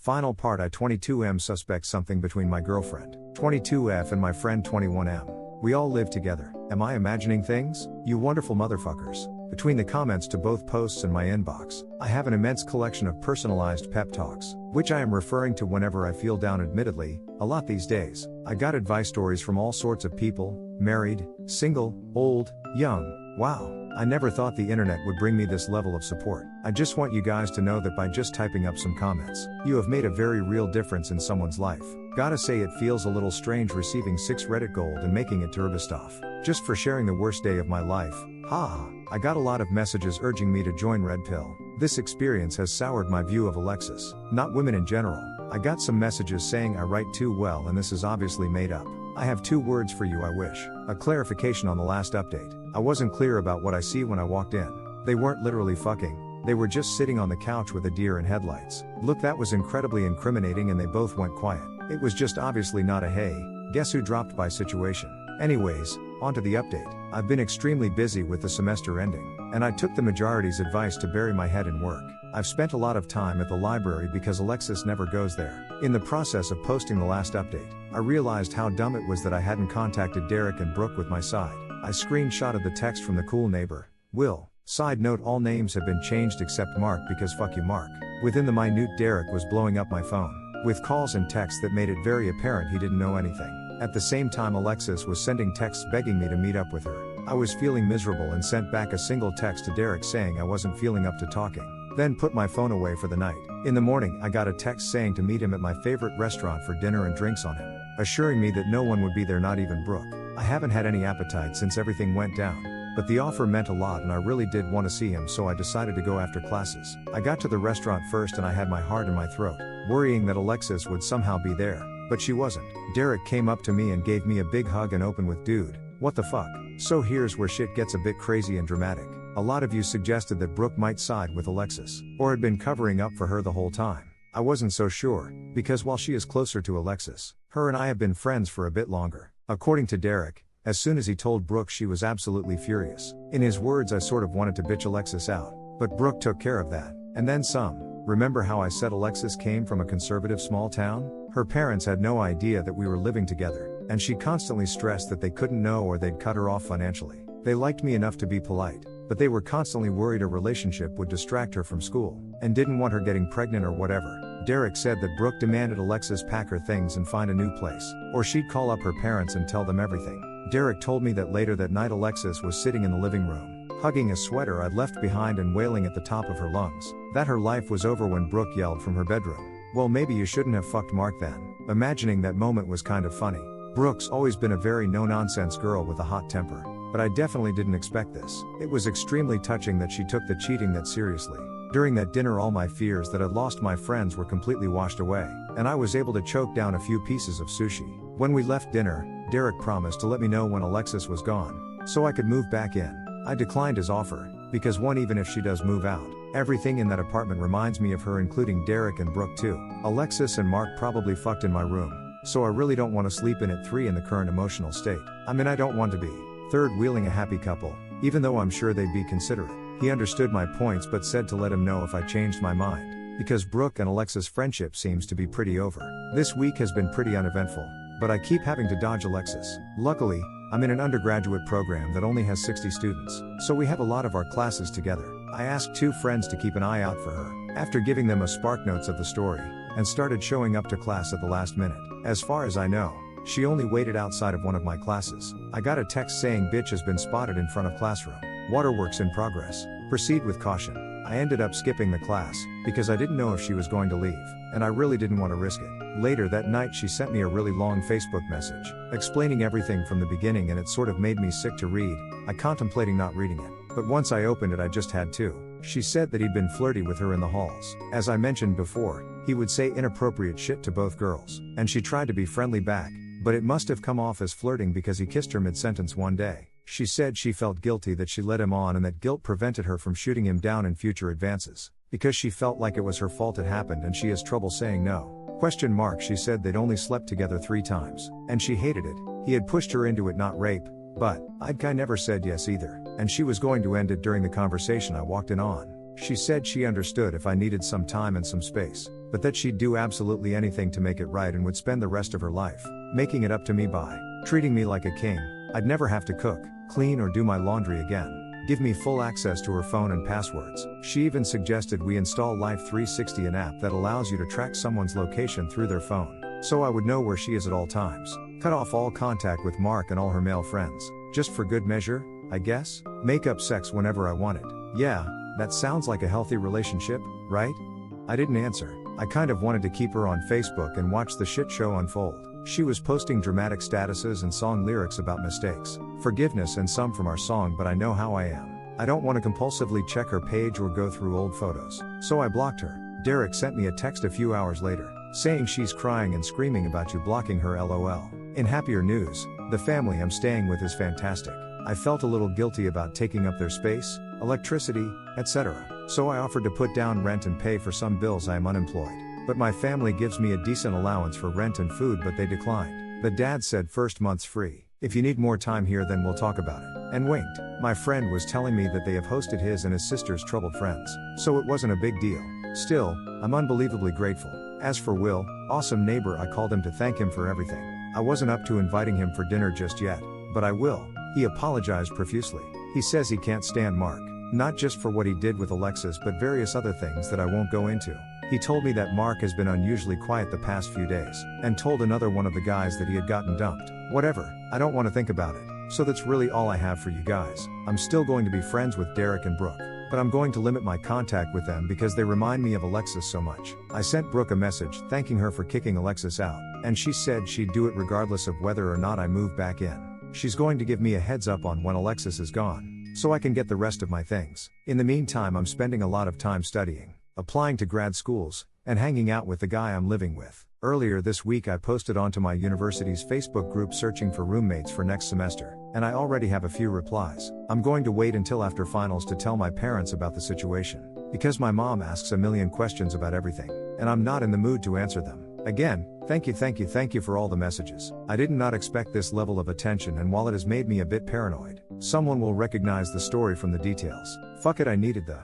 Final part. I 22M suspect something between my girlfriend 22F and my friend 21M. We all live together. Am I imagining things? You wonderful motherfuckers. Between the comments to both posts and my inbox, I have an immense collection of personalized pep talks, which I am referring to whenever I feel down, admittedly, a lot these days. I got advice stories from all sorts of people, married, single, old, young. Wow. I never thought the internet would bring me this level of support. I just want you guys to know that by just typing up some comments, you have made a very real difference in someone's life. Gotta say it feels a little strange receiving 6 Reddit gold and making it to Herbistov, just for sharing the worst day of my life. Haha. I got a lot of messages urging me to join Red Pill. This experience has soured my view of Alexis, not women in general. I got some messages saying I write too well and this is obviously made up. I have 2 words for you. I wish a clarification on the last update. I wasn't clear about what I see when I walked in. They weren't literally fucking. They were just sitting on the couch with a deer in headlights. Look, that was incredibly incriminating and they both went quiet. It was just obviously not a hey, guess who dropped by situation. Anyways, onto the update. I've been extremely busy with the semester ending, and I took the majority's advice to bury my head in work. I've spent a lot of time at the library because Alexis never goes there. In the process of posting the last update, I realized how dumb it was that I hadn't contacted Derek and Brooke with my side. I screenshotted the text from the cool neighbor, Will. Side note, all names have been changed except Mark because fuck you Mark. Within the minute, Derek was blowing up my phone with calls and texts that made it very apparent he didn't know anything. At the same time, Alexis was sending texts begging me to meet up with her. I was feeling miserable and sent back a single text to Derek saying I wasn't feeling up to talking, then put my phone away for the night. In the morning, I got a text saying to meet him at my favorite restaurant for dinner and drinks on him, assuring me that no one would be there, not even Brooke. I haven't had any appetite since everything went down, but the offer meant a lot and I really did want to see him, so I decided to go after classes. I got to the restaurant first and I had my heart in my throat, worrying that Alexis would somehow be there, but she wasn't. Derek came up to me and gave me a big hug and opened with, "Dude, what the fuck?" So here's where shit gets a bit crazy and dramatic. A lot of you suggested that Brooke might side with Alexis, or had been covering up for her the whole time. I wasn't so sure, because while she is closer to Alexis, her and I have been friends for a bit longer. According to Derek, as soon as he told Brooke, she was absolutely furious. In his words, I sort of wanted to bitch Alexis out, but Brooke took care of that, and then some. Remember how I said Alexis came from a conservative small town? Her parents had no idea that we were living together, and she constantly stressed that they couldn't know or they'd cut her off financially. They liked me enough to be polite, but they were constantly worried a relationship would distract her from school, and didn't want her getting pregnant or whatever. Derek said that Brooke demanded Alexis pack her things and find a new place, or she'd call up her parents and tell them everything. Derek told me that later that night Alexis was sitting in the living room, hugging a sweater I'd left behind and wailing at the top of her lungs, that her life was over when Brooke yelled from her bedroom, "Well, maybe you shouldn't have fucked Mark then." Imagining that moment was kind of funny. Brooke's always been a very no-nonsense girl with a hot temper, but I definitely didn't expect this. It was extremely touching that she took the cheating that seriously. During that dinner, all my fears that I'd lost my friends were completely washed away, and I was able to choke down a few pieces of sushi. When we left dinner, Derek promised to let me know when Alexis was gone, so I could move back in. I declined his offer, because even if she does move out, everything in that apartment reminds me of her, including Derek and Brooke too. Alexis and Mark probably fucked in my room, so I really don't want to sleep in at 3 in the current emotional state. I don't want to be third wheeling a happy couple, even though I'm sure they'd be considerate. He understood my points but said to let him know if I changed my mind, because Brooke and Alexis' friendship seems to be pretty over. This week has been pretty uneventful, but I keep having to dodge Alexis. Luckily, I'm in an undergraduate program that only has 60 students, so we have a lot of our classes together. I asked 2 friends to keep an eye out for her, after giving them a spark notes of the story, and started showing up to class at the last minute. As far as I know, she only waited outside of one of my classes. I got a text saying bitch has been spotted in front of classroom. Waterworks in progress. Proceed with caution. I ended up skipping the class, because I didn't know if she was going to leave, and I really didn't want to risk it. Later that night she sent me a really long Facebook message, explaining everything from the beginning, and it sort of made me sick to read. I contemplating not reading it, but once I opened it I just had to. She said that he'd been flirty with her in the halls. As I mentioned before, he would say inappropriate shit to both girls, and she tried to be friendly back, but it must have come off as flirting because he kissed her mid-sentence one day. She said she felt guilty that she led him on and that guilt prevented her from shooting him down in future advances, because she felt like it was her fault it happened and she has trouble saying no. She said they'd only slept together 3 times, and she hated it. He had pushed her into it, not rape, but I never said yes either, and she was going to end it during the conversation I walked in on. She said she understood if I needed some time and some space, but that she'd do absolutely anything to make it right and would spend the rest of her life making it up to me by treating me like a king. I'd never have to cook, clean, or do my laundry again. Give me full access to her phone and passwords. She even suggested we install Life 360, an app that allows you to track someone's location through their phone, so I would know where she is at all times. Cut off all contact with Mark and all her male friends, just for good measure, I guess. Make up sex whenever I wanted. Yeah, that sounds like a healthy relationship, right? I didn't answer. I kind of wanted to keep her on Facebook and watch the shit show unfold. She was posting dramatic statuses and song lyrics about mistakes, forgiveness, and some from our song, but I know how I am. I don't want to compulsively check her page or go through old photos. So I blocked her. Derek sent me a text a few hours later, saying she's crying and screaming about you blocking her, LOL. In happier news, the family I'm staying with is fantastic. I felt a little guilty about taking up their space, electricity, etc. So I offered to put down rent and pay for some bills. I am unemployed, but my family gives me a decent allowance for rent and food, but they declined. The dad said first month's free. If you need more time here, then we'll talk about it. And winked. My friend was telling me that they have hosted his and his sister's troubled friends, so it wasn't a big deal. Still, I'm unbelievably grateful. As for Will, awesome neighbor, I called him to thank him for everything. I wasn't up to inviting him for dinner just yet, but I will. He apologized profusely. He says he can't stand Mark, not just for what he did with Alexis, but various other things that I won't go into. He told me that Mark has been unusually quiet the past few days, and told another one of the guys that he had gotten dumped. Whatever, I don't want to think about it. So that's really all I have for you guys. I'm still going to be friends with Derek and Brooke, but I'm going to limit my contact with them because they remind me of Alexis so much. I sent Brooke a message thanking her for kicking Alexis out, and she said she'd do it regardless of whether or not I move back in. She's going to give me a heads up on when Alexis is gone, so I can get the rest of my things. In the meantime, I'm spending a lot of time studying, applying to grad schools, and hanging out with the guy I'm living with. Earlier this week I posted onto my university's Facebook group searching for roommates for next semester, and I already have a few replies. I'm going to wait until after finals to tell my parents about the situation, because my mom asks a million questions about everything, and I'm not in the mood to answer them. Again, thank you for all the messages. I did not expect this level of attention, and while it has made me a bit paranoid, someone will recognize the story from the details. Fuck it, I needed the